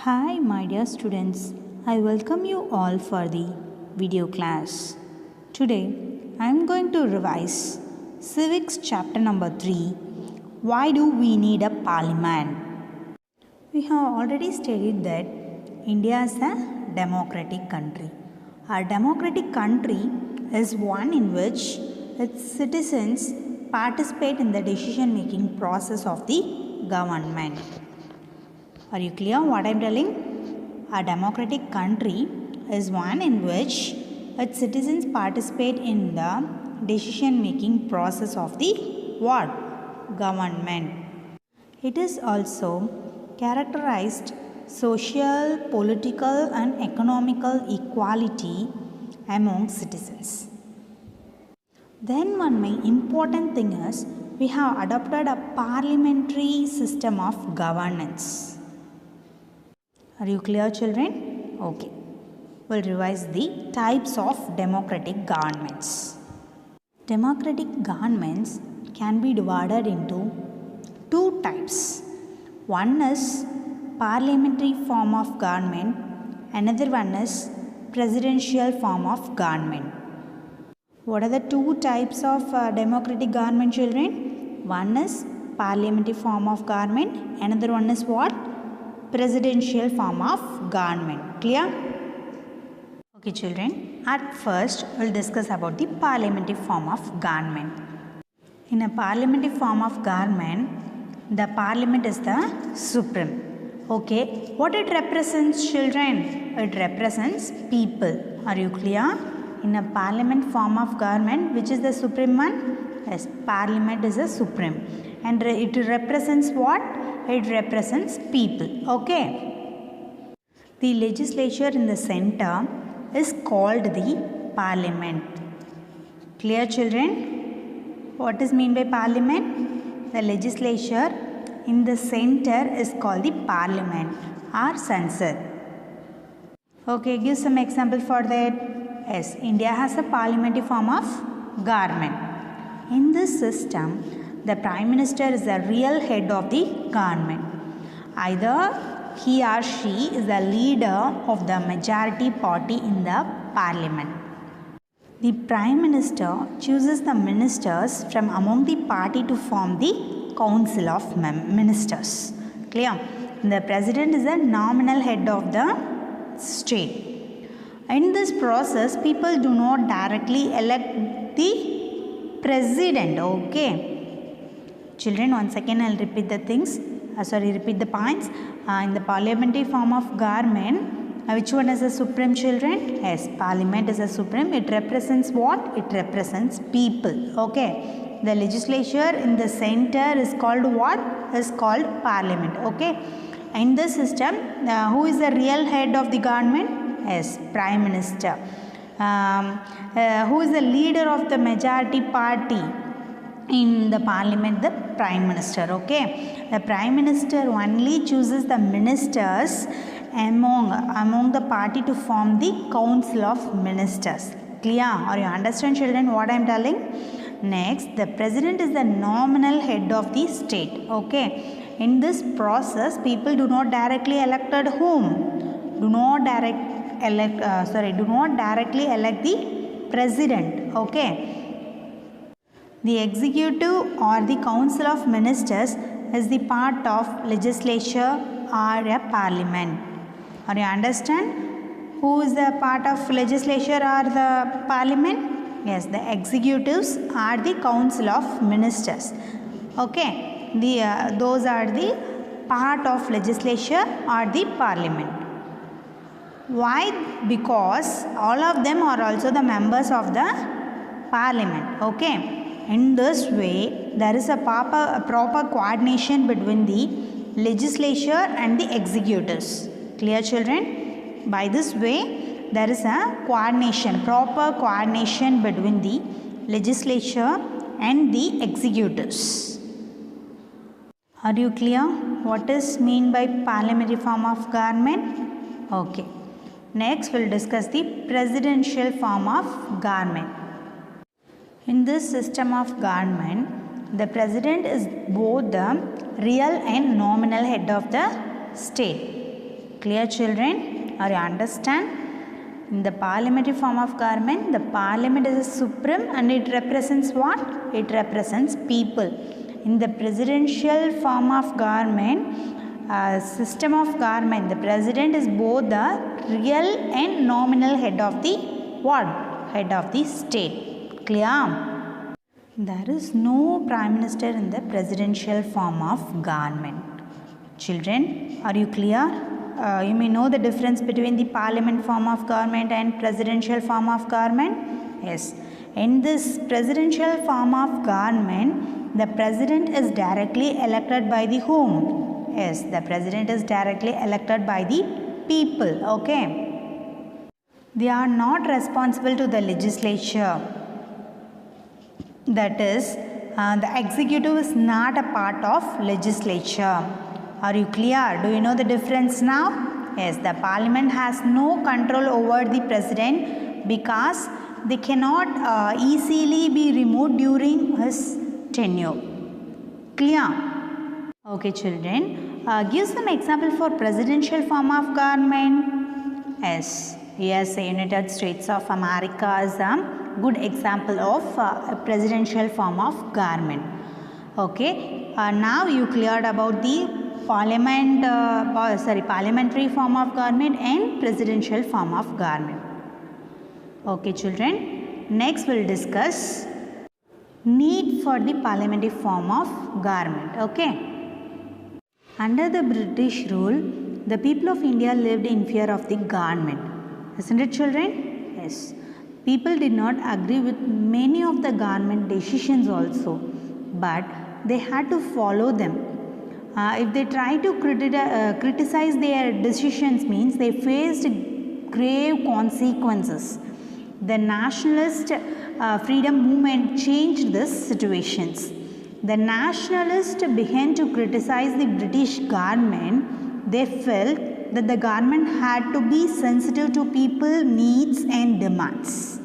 Hi, my dear students. I welcome you all for the video class. Today, I am going to revise Civics chapter number 3. Why do we need a parliament? We have already stated that India is a democratic country. A democratic country is one in which its citizens participate in the decision making process of the government. Are you clear what I am telling? A democratic country is one in which its citizens participate in the decision making process of the what? Government. It is also characterized social, political and economical equality among citizens. Then one main important thing is we have adopted a parliamentary system of governance. Are you clear, children? Okay. We'll revise the types of democratic governments. Democratic governments can be divided into two types. One is parliamentary form of government, another one is presidential form of government. What are the two types of democratic government, children? One is parliamentary form of government, another one is what? Presidential form of government. Clear? Okay, children. At first, we'll discuss about the parliamentary form of government. In a parliamentary form of government, the parliament is the supreme. Okay. What it represents, children? It represents people. Are you clear? In a parliament form of government, which is the supreme one? Yes, parliament is the supreme. And it represents what? It represents people. Okay. The legislature in the center is called the parliament. Clear, children? What is mean by parliament? The legislature in the center is called the parliament or Sansad. Okay, give some example for that. Yes, India has a parliamentary form of government. In this system, the Prime Minister is the real head of the government. Either he or she is the leader of the majority party in the parliament. The Prime Minister chooses the ministers from among the party to form the Council of Ministers. Clear? The President is the nominal head of the state. In this process, people do not directly elect the President. Okay. Children, once again I'll repeat the things. Repeat the points. In the parliamentary form of government, which one is the supreme, children? Yes, parliament is the supreme. It represents what? It represents people. Okay. The legislature in the center is called what? Is called parliament. Okay. In this system, who is the real head of the government? Yes, Prime Minister. Who is the leader of the majority party? In the parliament, the Prime Minister. Okay, the Prime Minister only chooses the ministers among the party to form the Council of Ministers. Clear? Or you understand, children, what I am telling? Next, the President is the nominal head of the state. Okay, in this process, people do not directly elected whom? Do not directly elect the President. Okay. The executive or the council of ministers is the part of legislature or a parliament. Or you understand? Who is the part of legislature or the parliament? Yes, the executives are the council of ministers. Okay, those are the part of legislature or the parliament. Why? Because all of them are also the members of the parliament. Okay. In this way, there is a proper coordination between the legislature and the executives. Clear, children? By this way, there is a proper coordination between the legislature and the executives. Are you clear? What is mean by parliamentary form of government? Okay. Next, we'll discuss the presidential form of government. In this system of government, the President is both the real and nominal head of the state. Clear, children? Are you understand? In the parliamentary form of government, the parliament is a supreme and it represents what? It represents people. In the presidential form of government, system of government, the president is both the real and nominal head of the what? Head of the state. Clear? There is no prime minister in the presidential form of government. Children, are you clear? You may know the difference between the parliament form of government and presidential form of government. Yes. In this presidential form of government, the president is directly elected by the whom? Yes, the president is directly elected by the people. Okay. They are not responsible to the legislature. That is, the executive is not a part of legislature. Are you clear? Do you know the difference now? Yes, the parliament has no control over the president because they cannot easily be removed during his tenure. Clear? Okay, children. Give some example for presidential form of government. Yes, the United States of America is a good example of presidential form of government. Okay. Now you cleared about the parliamentary form of government and presidential form of government. Okay, children. Next we'll discuss need for the parliamentary form of government. Okay. Under the British rule, the people of India lived in fear of the government. Isn't it, children? Yes. People did not agree with many of the government decisions also, but they had to follow them. If they tried to criticize their decisions, means they faced grave consequences. The nationalist freedom movement changed these situations. The nationalists began to criticize the British government. They felt that the government had to be sensitive to people's needs and demands.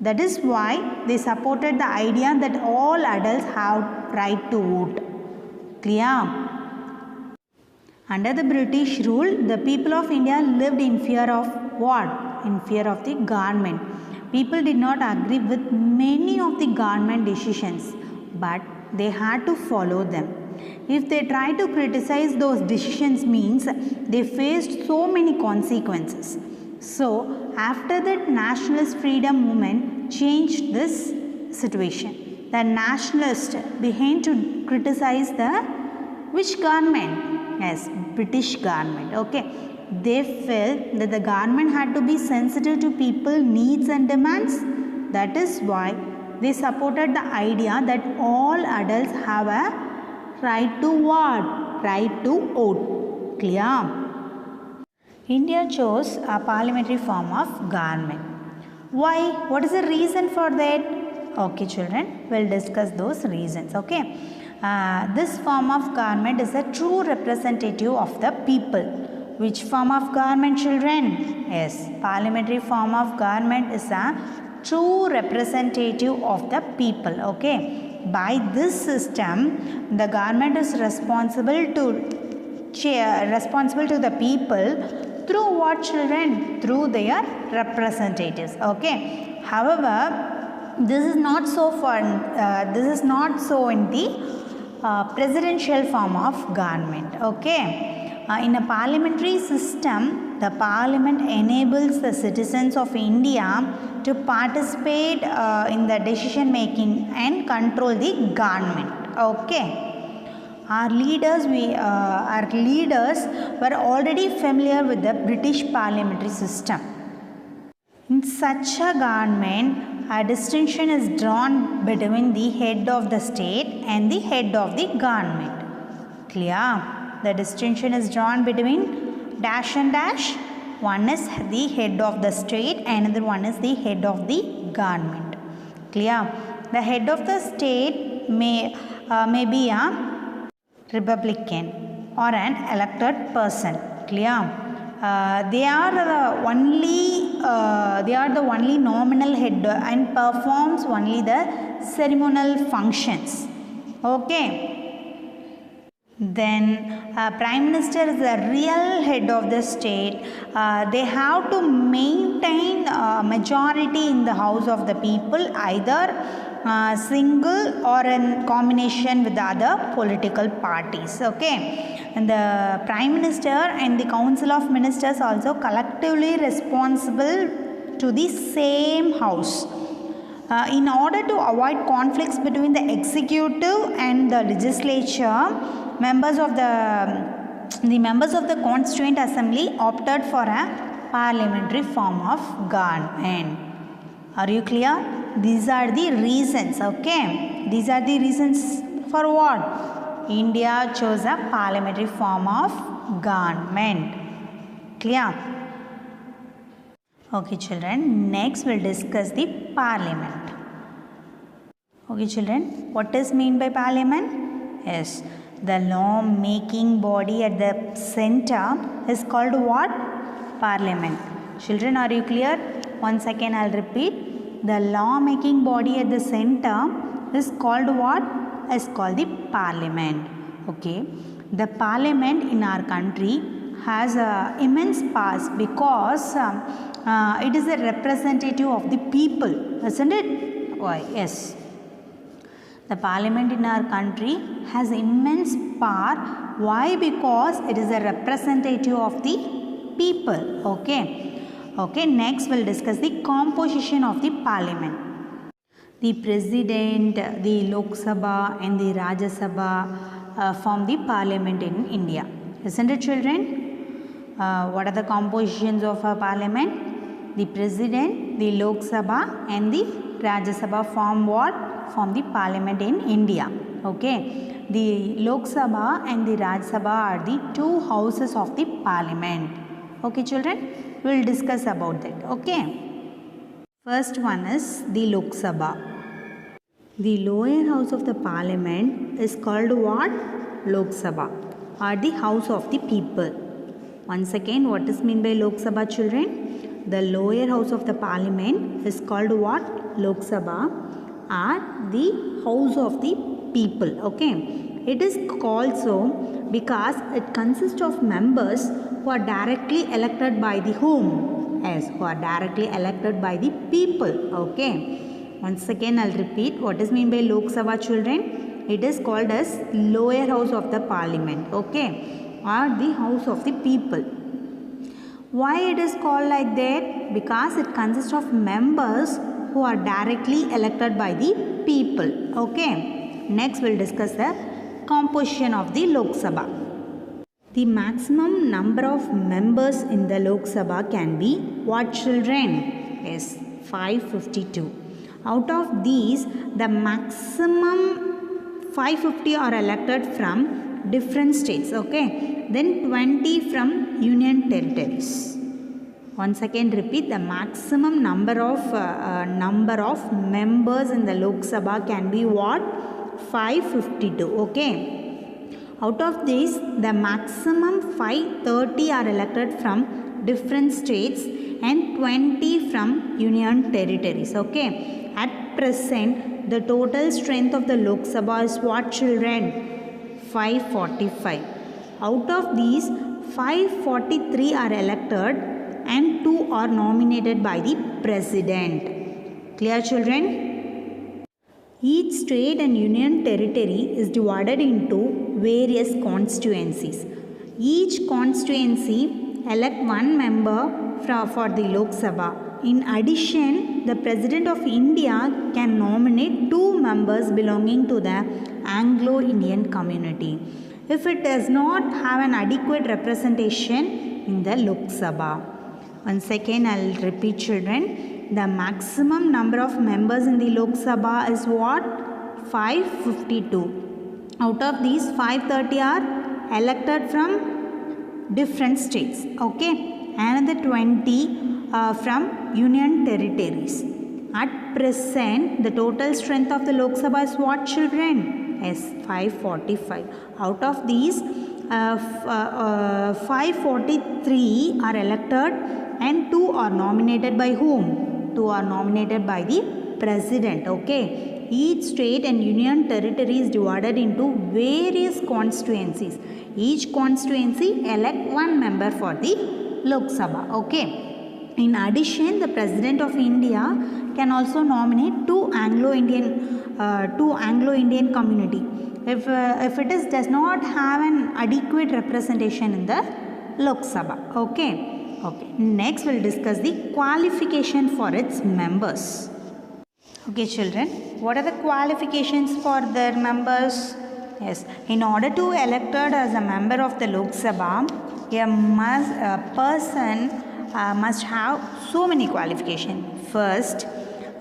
That is why they supported the idea that all adults have right to vote. Clear? Under the British rule, the people of India lived in fear of what? In fear of the government. People did not agree with many of the government decisions, but they had to follow them. If they tried to criticize those decisions, means they faced so many consequences. So, after that, nationalist freedom movement changed this situation. The nationalists began to criticize the which government? Yes, British government. Okay. They felt that the government had to be sensitive to people's needs and demands. That is why they supported the idea that all adults have a right to what? Right to vote. Clear? India chose a parliamentary form of government. Why? What is the reason for that? Okay, children, we'll discuss those reasons. Okay. This form of government is a true representative of the people. Which form of government, children? Yes, parliamentary form of government is a true representative of the people. Okay. By this system, the government is responsible to the people through what, children? Through their representatives. Okay. However, this is not so in the presidential form of government. Okay. In a parliamentary system, the parliament enables the citizens of India to participate in the decision making and control the government. Okay. Our leaders were already familiar with the British parliamentary system. In such a government, a distinction is drawn between the head of the state and the head of the government. Clear? The distinction is drawn between dash and dash. One is the head of the state and another one is the head of the government. Clear? The head of the state may be a Republican or an elected person. Clear? They are the only nominal head and performs only the ceremonial functions. Okay. Then prime minister is the real head of the state. They have to maintain majority in the house of the people, either single or in combination with the other political parties. Okay, and the prime minister and the council of ministers also collectively responsible to the same house. In order to avoid conflicts between the executive and the legislature, members of the Constituent Assembly opted for a parliamentary form of government. Are you clear? These are the reasons. Okay, these are the reasons for what India chose a parliamentary form of government. Clear? Okay children, next we'll discuss the parliament. Okay children, what is mean by parliament? Yes, the law making body at the center is called what? Parliament. Children, are you clear? Once again I'll repeat. The law making body at the center is called what? Is called the parliament. Okay, the parliament in our country has immense powers because it is a representative of the people, isn't it? Why? Yes, the parliament in our country has immense power. Why? Because it is a representative of the people. Okay, next we'll discuss the composition of the parliament. The president, the Lok Sabha and the Rajya Sabha form the parliament in India, isn't it children? What are the compositions of a parliament? The president, the Lok Sabha and the Rajya Sabha form what? Form the parliament in India. Okay, the Lok Sabha and the Rajya Sabha are the two houses of the parliament. Okay children, we will discuss about that. Okay, first one is the Lok Sabha. The lower house of the parliament is called what? Lok Sabha, or the house of the people. Once again, what is mean by Lok Sabha children? The lower house of the parliament is called what? Lok Sabha, or the house of the people. Okay, it is called so because it consists of members who are directly elected by the whom? Yes, who are directly elected by the people. Okay, once again I'll repeat, what is mean by Lok Sabha children? It is called as lower house of the parliament. Okay, or the house of the people. Why it is called like that? Because it consists of members who are directly elected by the people. Okay, next we'll discuss the composition of the Lok Sabha. The maximum number of members in the Lok Sabha can be what children? Yes, 552. Out of these, the maximum 550 are elected from different states. Okay, then 20 from union territories. Once again repeat, the maximum number of members in the Lok Sabha can be what? 552. Okay, out of these, the maximum 530 are elected from different states and 20 from union territories. Okay, at present the total strength of the Lok Sabha is what children? 545. Out of these, 543 are elected and 2 are nominated by the president. Clear children? Each state and union territory is divided into various constituencies. Each constituency elect one member for the Lok Sabha. In addition, the President of India can nominate 2 members belonging to the Anglo-Indian community if it does not have an adequate representation in the Lok Sabha. Once again, I'll repeat children. The maximum number of members in the Lok Sabha is what? 552. Out of these, 530 are elected from different states. Okay, and the 20 from union territories. At present, the total strength of the Lok Sabha is what children? Yes, 545. Out of these, 543 are elected and 2 are nominated by whom? 2 are nominated by the president. Okay, Each state and union territory is divided into various constituencies. Each constituency elect one member for the Lok Sabha. Okay. In addition, the President of India can also nominate two Anglo-Indian community if it does not have an adequate representation in the Lok Sabha. Okay. Next, we'll discuss the qualification for its members. Okay, children, what are the qualifications for their members? Yes, in order to elected as a member of the Lok Sabha, a person must have so many qualifications. First,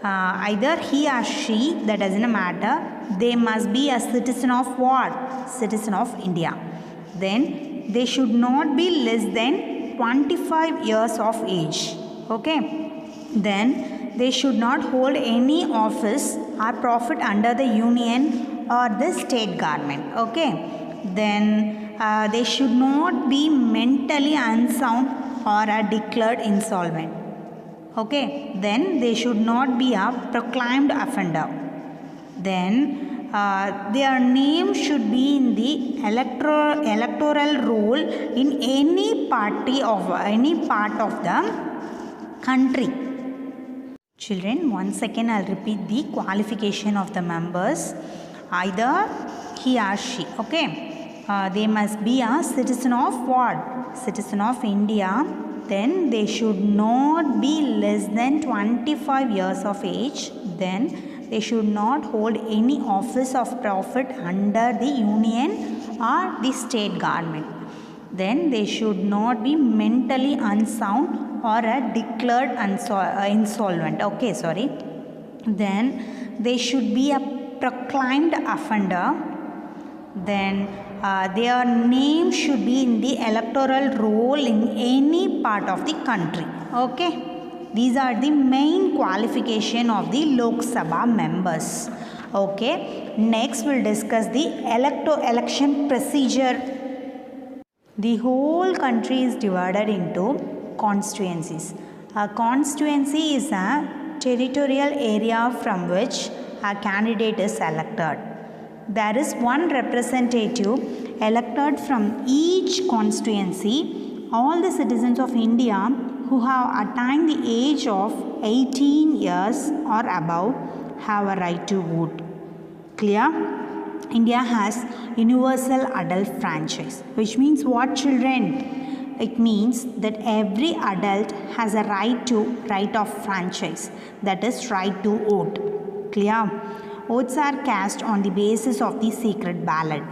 either he or she, that doesn't matter, they must be a citizen of what? Citizen of India. Then they should not be less than 25 years of age. Okay. Then they should not hold any office or profit under the union or the state government. Okay. Then they should not be mentally unsound or are declared insolvent. Okay. Then they should not be a proclaimed offender. Then their name should be in the electoral roll in any party of any part of the country. Children, once again I'll repeat the qualification of the members. Either he or she. Okay. They must be a citizen of what? Citizen of India. Then they should not be less than 25 years of age. Then they should not hold any office of profit under the union or the state government. Then they should not be mentally unsound or declared insolvent. Okay, sorry. Then they should be a proclaimed offender. Then their name should be in the electoral roll in any part of the country. Okay. These are the main qualification of the Lok Sabha members. Okay. Next we'll discuss the election procedure. The whole country is divided into constituencies. A constituency is a territorial area from which a candidate is elected. There is one representative elected from each constituency. All the citizens of India who have attained the age of 18 years or above have a right to vote. Clear? India has universal adult franchise, which means what, children? It means that every adult has a right of franchise, that is right to vote. Clear? Votes are cast on the basis of the secret ballot.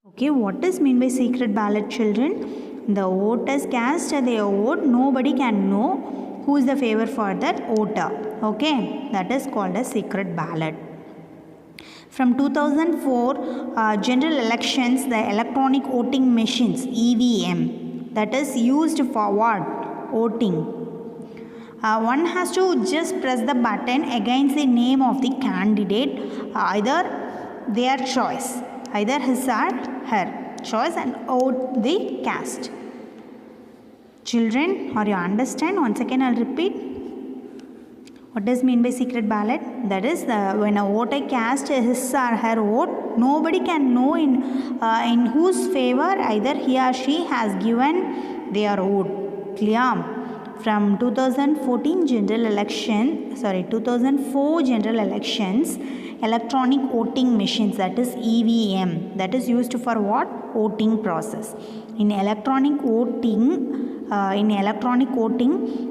Okay, what is meant by secret ballot, children? The vote is cast their vote. Nobody can know who is the favor for that voter. Okay, that is called a secret ballot. From 2004 general elections, the electronic voting machines (EVM) that is used for what? Voting. One has to just press the button against the name of the candidate, either their choice, either his or her choice, and vote the cast. Children, are you understand? Once again I'll repeat. What does mean by secret ballot? That is when a voter casts his or her vote, nobody can know in whose favor either he or she has given their vote. Clear? From 2004 general elections, electronic voting machines, that is EVM, that is used for what? Voting process. In electronic voting,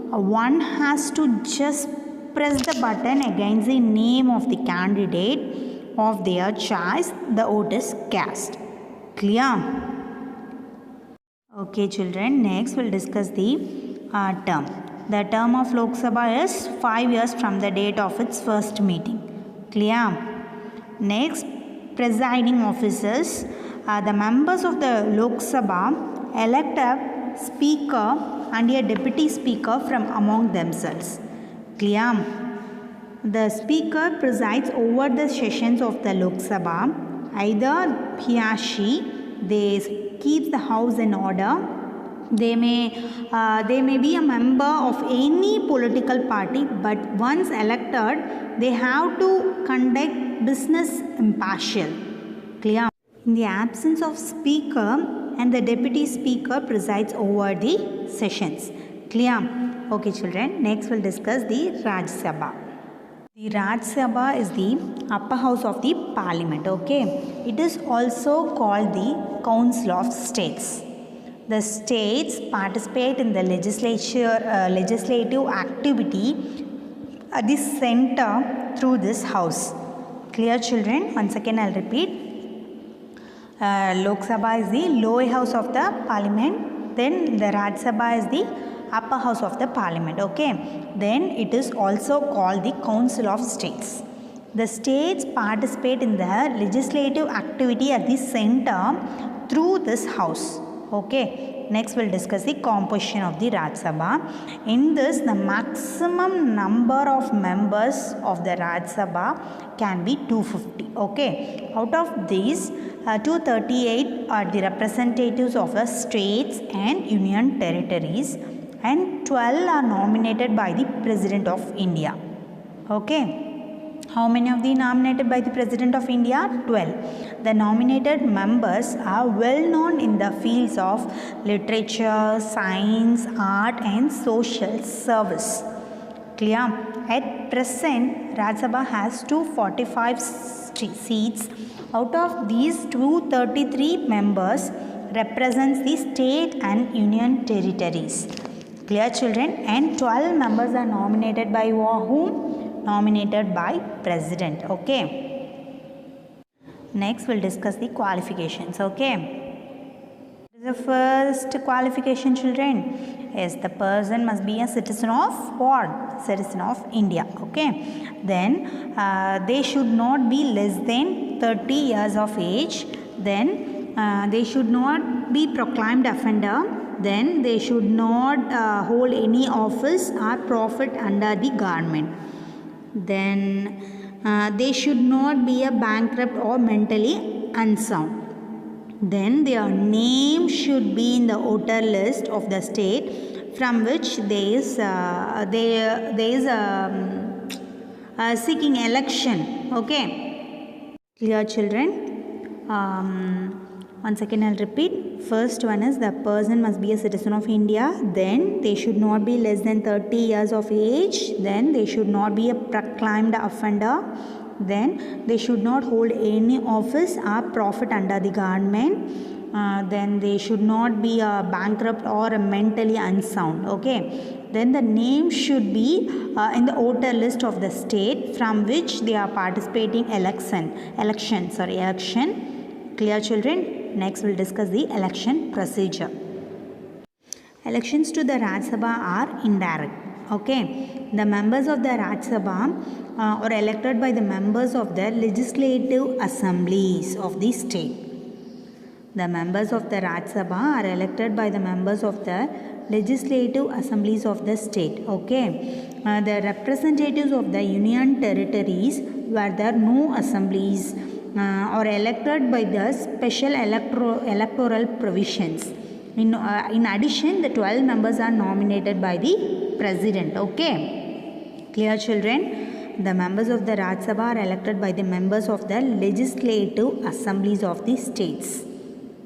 one has to just press the button against the name of the candidate of their choice. The vote is cast. Clear? Okay, children. Next, we'll discuss the term. The term of Lok Sabha is 5 years from the date of its first meeting. Clear? Next, presiding officers. The members of the Lok Sabha elect a speaker and a deputy speaker from among themselves. Clear? The speaker presides over the sessions of the Lok Sabha. Either he or she, they keep the house in order. They may be a member of any political party, but once elected, they have to conduct business impartial. Clear? In the absence of speaker, and the deputy speaker presides over the sessions. Clear? Okay, children. Next, we'll discuss the Rajya Sabha. The Rajya Sabha is the upper house of the parliament. Okay, it is also called the Council of States. The states participate in the legislative activity at the center through this house. Clear, children? Once again, I'll repeat. Lok Sabha is the lower house of the parliament. Then the Rajya Sabha is the upper house of the parliament. Okay. Then it is also called the Council of States. The states participate in the legislative activity at the center through this house. Okay, next we'll discuss the composition of the Rajya Sabha. In this, the maximum number of members of the Rajya Sabha can be 250. Okay, out of these, 238 are the representatives of the states and union territories, and 12 are nominated by the President of India. Okay. How many of the nominated by the President of India? 12. The nominated members are well known in the fields of literature, science, art and social service. Clear? At present, Rajya Sabha has 245 seats. Out of these, 233 members represents the state and union territories. Clear, children? And 12 members are nominated by whom? Nominated by President. Okay. Next, we'll discuss the qualifications. Okay. The first qualification, children, is the person must be a citizen of what? Citizen of India. Okay. Then they should not be less than 30 years of age. Then they should not be proclaimed offender. Then they should not hold any office or profit under the government. Then they should not be a bankrupt or mentally unsound. Then their name should be in the voter list of the state from which there is seeking election. Okay. Clear, children? Once again, I'll repeat. First one is the person must be a citizen of India. Then they should not be less than 30 years of age. Then they should not be a proclaimed offender. Then they should not hold any office or profit under the government. Then they should not be a bankrupt or a mentally unsound. Okay. Then the name should be in the voter list of the state from which they are participating election. Clear, children? Next, we'll discuss the election procedure. Elections to the Rajya Sabha are indirect. Okay. The members of the Rajya Sabha are elected by the members of the legislative assemblies of the state. The members of the Rajya Sabha are elected by the members of the legislative assemblies of the state. Okay. The representatives of the union territories where there are no assemblies or elected by the special electoral provisions. In addition, the 12 members are nominated by the President. Okay. Clear, children? The members of the Rajya Sabha are elected by the members of the legislative assemblies of the states.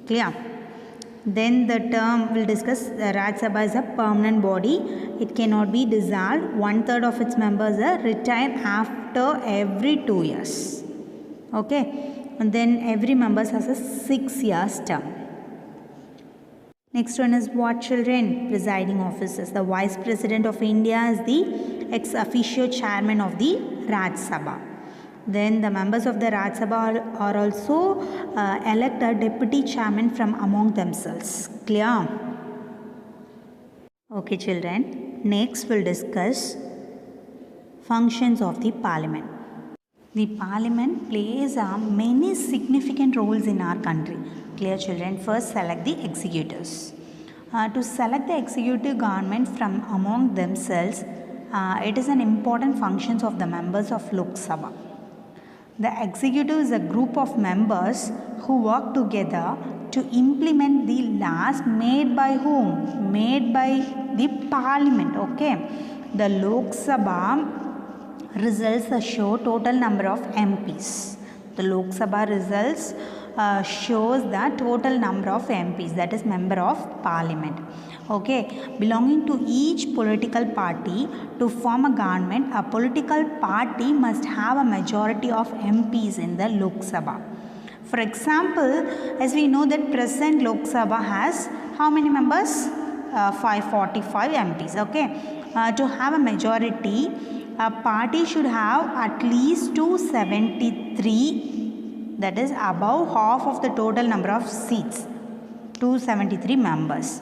Clear? Then the term we'll discuss. Rajya Sabha is a permanent body. It cannot be dissolved. 1/3 of its members are retired after every 2 years. Okay, and then every member has a 6 years term. Next one is what, children? Presiding officers. The Vice President of India is the ex officio chairman of the Rajya Sabha. Then the members of the Rajya Sabha are also elected deputy chairman from among themselves. Clear? Okay, children. Next we'll discuss functions of the parliament. The parliament plays many significant roles in our country. Clear, children? First, select the executives. To select the executive government from among themselves, it is an important function of the members of Lok Sabha. The executive is a group of members who work together to implement the laws made by whom? Made by the parliament. Okay. The Lok Sabha results show total number of MPs. The Lok Sabha results shows the total number of MPs, that is member of parliament. Okay, belonging to each political party. To form a government, a political party must have a majority of MPs in the Lok Sabha. For example, as we know that present Lok Sabha has how many members? 545 MPs. Okay, to have a majority, a party should have at least 273, that is above half of the total number of seats, 273 members.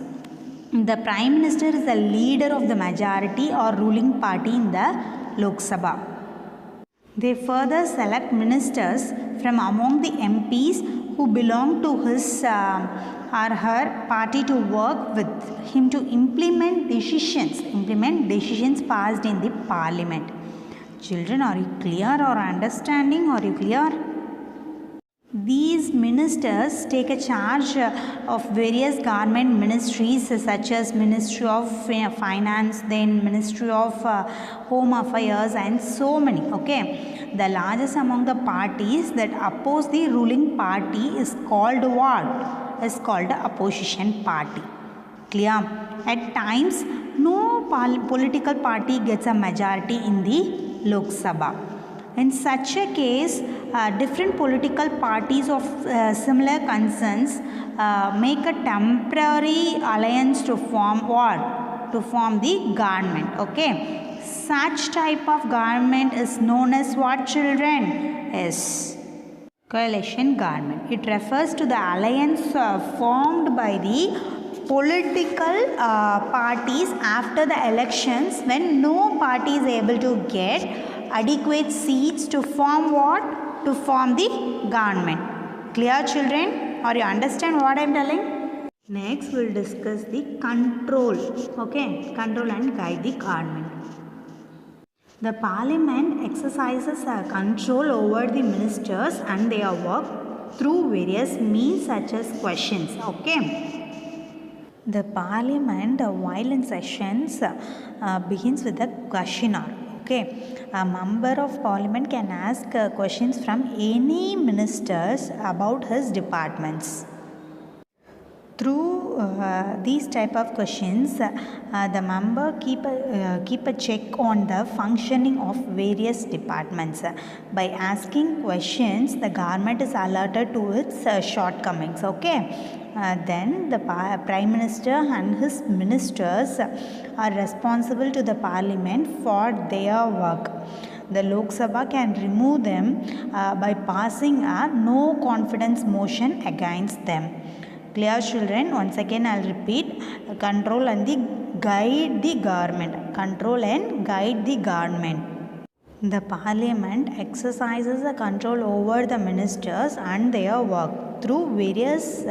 The Prime Minister is the leader of the majority or ruling party in the Lok Sabha. They further select ministers from among the MPs who belong to his or her party to work with him to implement decisions passed in the parliament. Children, are you clear or understanding? Are you clear? These ministers take a charge of various government ministries such as Ministry of Finance, then Ministry of Home Affairs, and so many. Okay, the largest among the parties that oppose the ruling party is called what? Is called the opposition party. Clear? At times, no political party gets a majority in the Lok Sabha. In such a case, different political parties of similar concerns make a temporary alliance to form what? To form the government. Okay. Such type of government is known as what, children? Yes, coalition government. It refers to the alliance formed by the political parties after the elections when no party is able to get adequate seats to form what? To form the government. Clear, children? Or you understand what I am telling? Next, we will discuss the control. Okay, control and guide the government. The parliament exercises control over the ministers and their work through various means such as questions. Okay. The parliament, while in sessions, begins with a question hour. Okay, a member of parliament can ask questions from any ministers about his departments. Through these type of questions, the member keep a check on the functioning of various departments. By asking questions, the government is alerted to its shortcomings. Okay. Then the Prime Minister and his ministers are responsible to the parliament for their work. The Lok Sabha can remove them by passing a no confidence motion against them. Clear, children? Once again I will repeat. Control and guide the government. Control and guide the government. The parliament exercises a control over the ministers and their work through various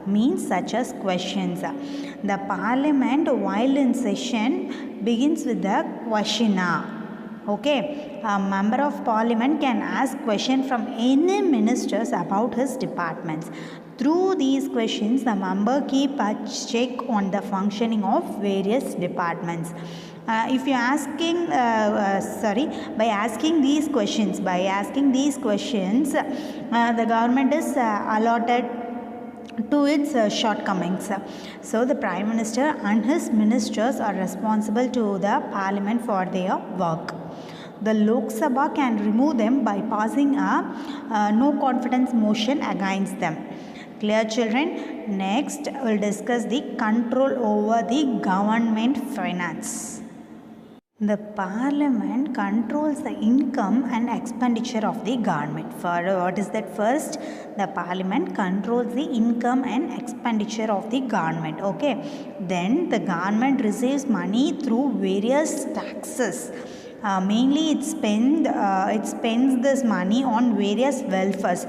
means such as questions. The parliament, while in session, begins with the question hour. Okay, a member of parliament can ask questions from any ministers about his departments. Through these questions, the member keep a check on the functioning of various departments. If you are asking, by asking these questions, the government is allotted to its shortcomings. So the Prime Minister and his ministers are responsible to the parliament for their work. The Lok Sabha can remove them by passing a no confidence motion against them. Clear, children? Next, we will discuss the control over the government finance. The parliament controls the income and expenditure of the government. What is that? First, the parliament controls the income and expenditure of the government. Okay. Then the government receives money through various taxes. Mainly it spends this money on various welfares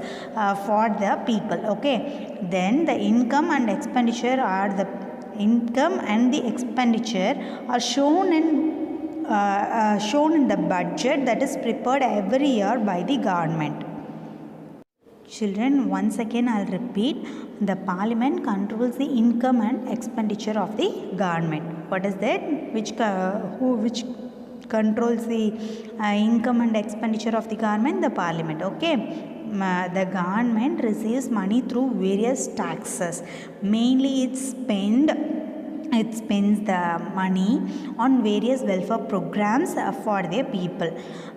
for the people. Okay. Then the income and expenditure are shown in the budget that is prepared every year by the government. Children, once again I will repeat. The parliament controls the income and expenditure of the government. What is that? Which controls the income and expenditure of the government? The parliament. Okay. The government receives money through various taxes. Mainly it spends the money on various welfare programs for their people.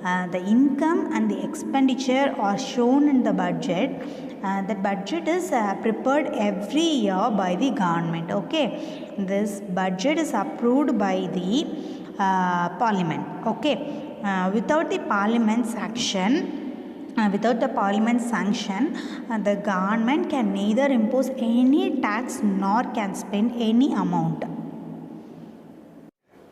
The income and the expenditure are shown in the budget. The budget is prepared every year by the government. Okay, this budget is approved by the parliament. Okay, without the parliament sanction, the government can neither impose any tax nor can spend any amount.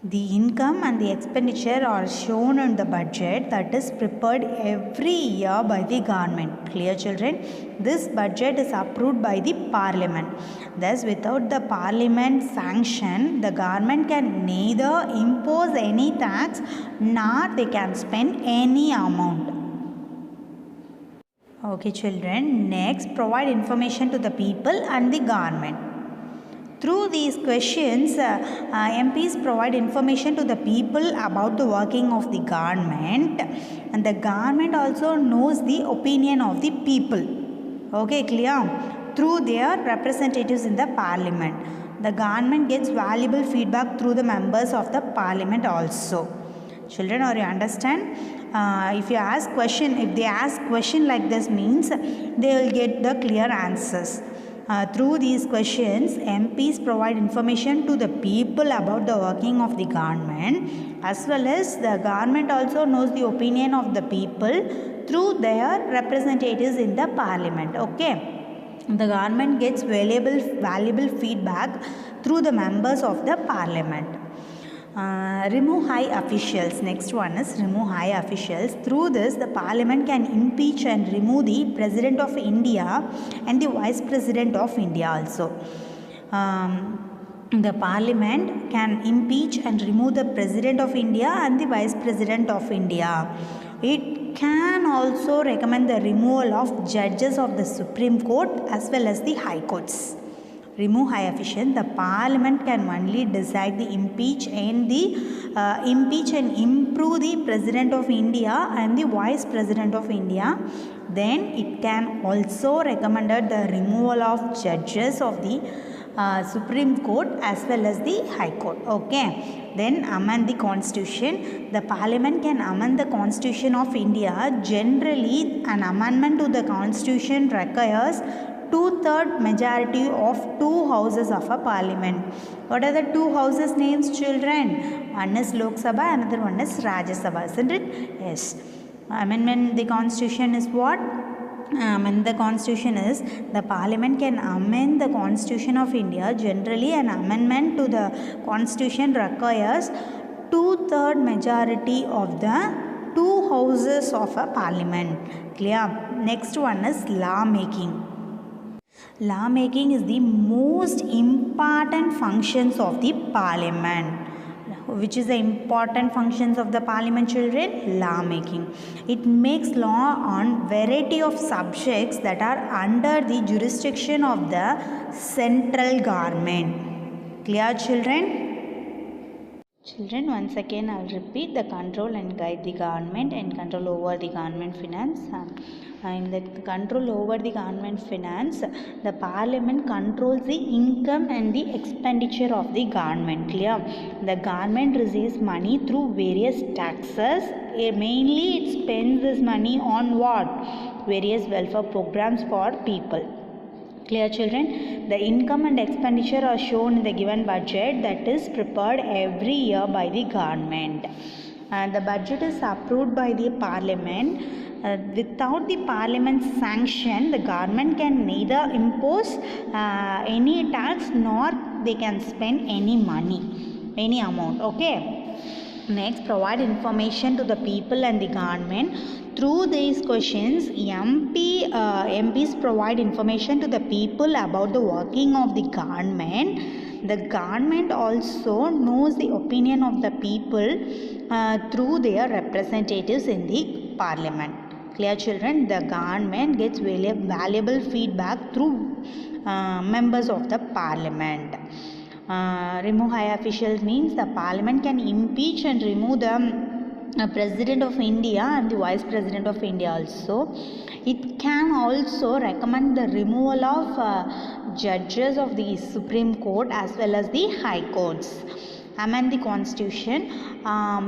The income and the expenditure are shown in the budget that is prepared every year by the government. Clear, children? This budget is approved by the parliament. Thus, without the parliament sanction, the government can neither impose any tax nor they can spend any amount. Okay, children. Next, provide information to the people and the government. Through these questions, MPs provide information to the people about the working of the government, and the government also knows the opinion of the people. Okay, clear? Through their representatives in the parliament. The government gets valuable feedback through the members of the parliament also. Children, are you understand? If they ask question like this means they will get the clear answers. Through these questions, MPs provide information to the people about the working of the government, as well as the government also knows the opinion of the people through their representatives in the parliament. Okay, the government gets valuable feedback through the members of the parliament. Remove high officials. Next one is remove high officials. Through this, the parliament can impeach and remove the president of India and the vice president of India also. The parliament can impeach and remove the president of India and the vice president of India. It can also recommend the removal of judges of the Supreme Court as well as the High Courts. Remove high official. The parliament can only decide the impeach and improve the president of India and the vice president of India. Then it can also recommend the removal of judges of the Supreme Court as well as the High Court. Okay. Then amend the constitution. The parliament can amend the constitution of India. Generally, an amendment to the constitution requires 2/3 majority of two houses of a parliament. What are the two houses names, children? One is Lok Sabha, another one is Rajya Sabha, isn't it? Yes. Amendment the constitution is what? The constitution is the parliament can amend the constitution of India. Generally, an amendment to the constitution requires 2/3 majority of the two houses of a parliament. Clear? Next one is law making. Law making is the most important functions of the parliament. Which is the important functions of the parliament, children? Law making. It makes law on variety of subjects that are under the jurisdiction of the central government. Clear, children? Children, once again I will repeat: the control and guide the government and control over the government finance. In the control over the government finance, the parliament controls the income and the expenditure of the government. Clear? The government receives money through various taxes. Mainly it spends this money on what? Various welfare programs for people. Clear, children? The income and expenditure are shown in the given budget that is prepared every year by the government. The budget is approved by the parliament. Without the parliament's sanction, the government can neither impose any tax nor they can spend any money, any amount. Okay. Next, provide information to the people and the government. Through these questions, MPs provide information to the people about the working of the government. The government also knows the opinion of the people through their representatives in the parliament. Clear, children? The government gets valuable feedback through members of the parliament. Remove high officials means the parliament can impeach and remove the president of India and the vice president of India also. It can also recommend the removal of judges of the Supreme Court as well as the high courts. Amend the constitution.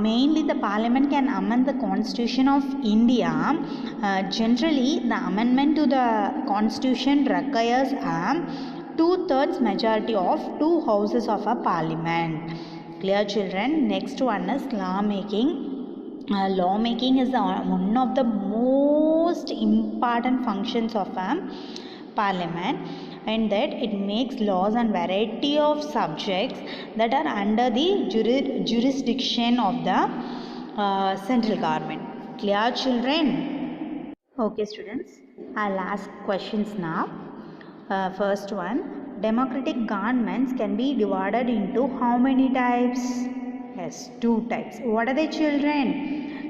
Mainly the parliament can amend the constitution of India. Generally the amendment to the constitution requires a 2/3 majority of 2 houses of a parliament. Clear children? Next one is lawmaking. Lawmaking is one of the most important functions of a parliament, and that it makes laws on variety of subjects that are under the jurisdiction of the central government. Clear children? Okay students, I'll ask questions now. First one, democratic governments can be divided into how many types? Yes, 2 types. What are they children?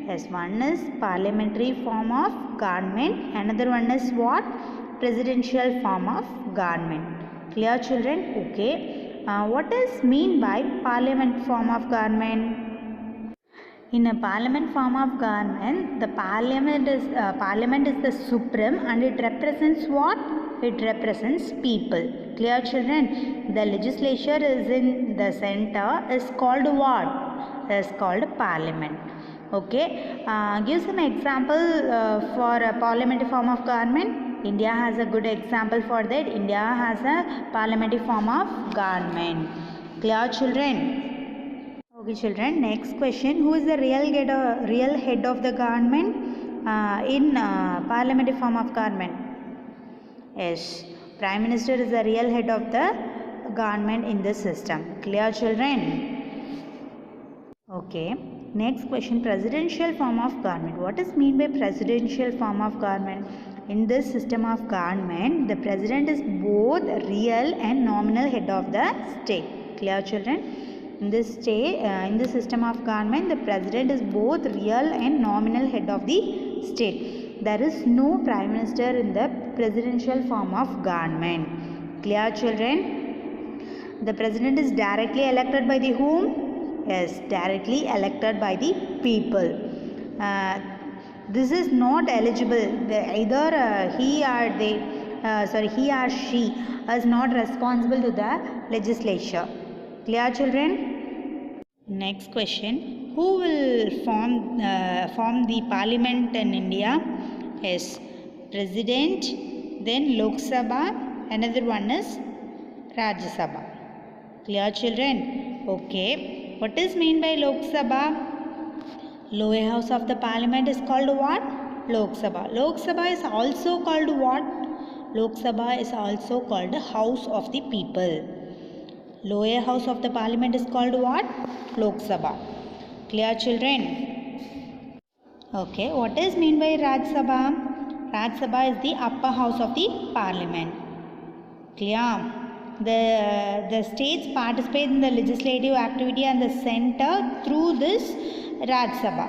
Yes, one is parliamentary form of government, another one is what? Presidential form of government. Clear children? Okay. What is mean by parliament form of government? In a parliament form of government, the parliament is the supreme and it represents what? It represents people. Clear children? The legislature is in the center is called what? Is called parliament. Okay. Give some example for a parliamentary form of government. India has a good example for that. India has a parliamentary form of government. Clear children? Okay children, next question. Who is the real head of the government in parliamentary form of government? Yes, Prime Minister is the real head of the government in this system. Clear children? Okay, next question, presidential form of government. What is mean by presidential form of government? In this system of government, the president is both real and nominal head of the state. Clear children? In this system of government, the president is both real and nominal head of the state. There is no prime minister in the presidential form of government. Clear children? The president is directly elected by the whom? Yes, directly elected by the people. This is not eligible. Either he or she is not responsible to the legislature. Clear children? Next question. Who will form the parliament in India? Yes, president, then Lok Sabha, another one is Rajya Sabha. Clear children? Okay. What is mean by Lok Sabha? Lower house of the parliament is called what? Lok Sabha. Lok Sabha is also called what? Lok Sabha is also called the house of the people. Lower house of the parliament is called what? Lok Sabha. Clear children? Okay, what is mean by Raj Sabha? Raj Sabha is the upper house of the parliament. Clear? The states participate in the legislative activity and the center through this Raj Sabha.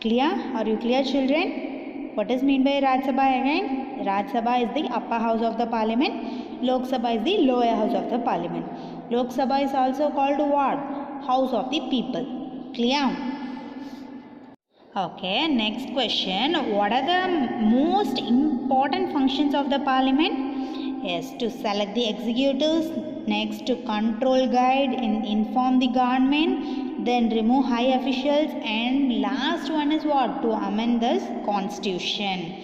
Clear? Are you clear children? What is mean by Raj Sabha again? Raj Sabha is the upper house of the parliament. Lok Sabha is the lower house of the parliament. Lok Sabha is also called what? House of the people. Clear? Okay, next question. What are the most important functions of the parliament? Yes, to select the executives, next to control, guide and inform the government, then remove high officials, and last one is what? To amend this constitution.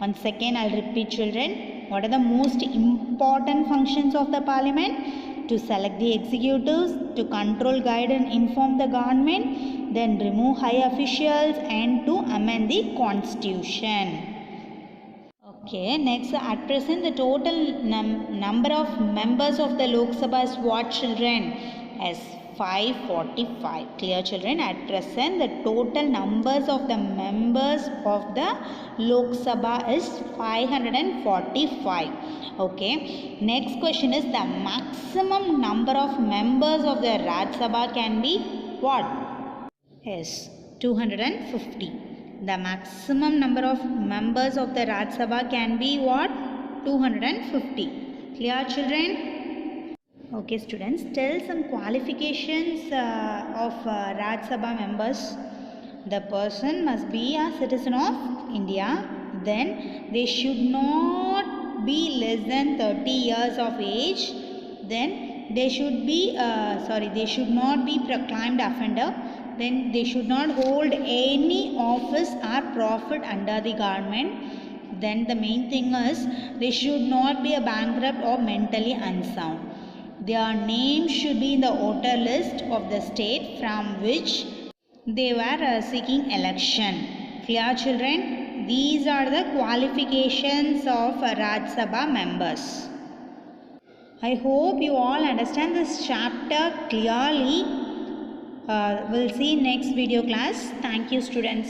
Once again, I'll repeat children. What are the most important functions of the parliament? To select the executives, to control, guide and inform the government, then remove high officials and to amend the constitution. Okay, next, at present the total number of members of the Lok Sabha is what children? As 545. Clear children? At present the total numbers of the members of the Lok Sabha is 545. Okay. Next question is the maximum number of members of the Raj Sabha can be what? Yes, 250. The maximum number of members of the Raj Sabha can be what? 250. Clear, children? Okay, students, tell some qualifications of Rajya Sabha members. The person must be a citizen of India. Then they should not be less than 30 years of age. Then they should be, they should not be proclaimed offender. Then they should not hold any office or profit under the government. Then the main thing is they should not be a bankrupt or mentally unsound. Their name should be in the voter list of the state from which they were seeking election. Clear, children? These are the qualifications of Rajya Sabha members. I hope you all understand this chapter clearly. We'll see next video class. Thank you, students.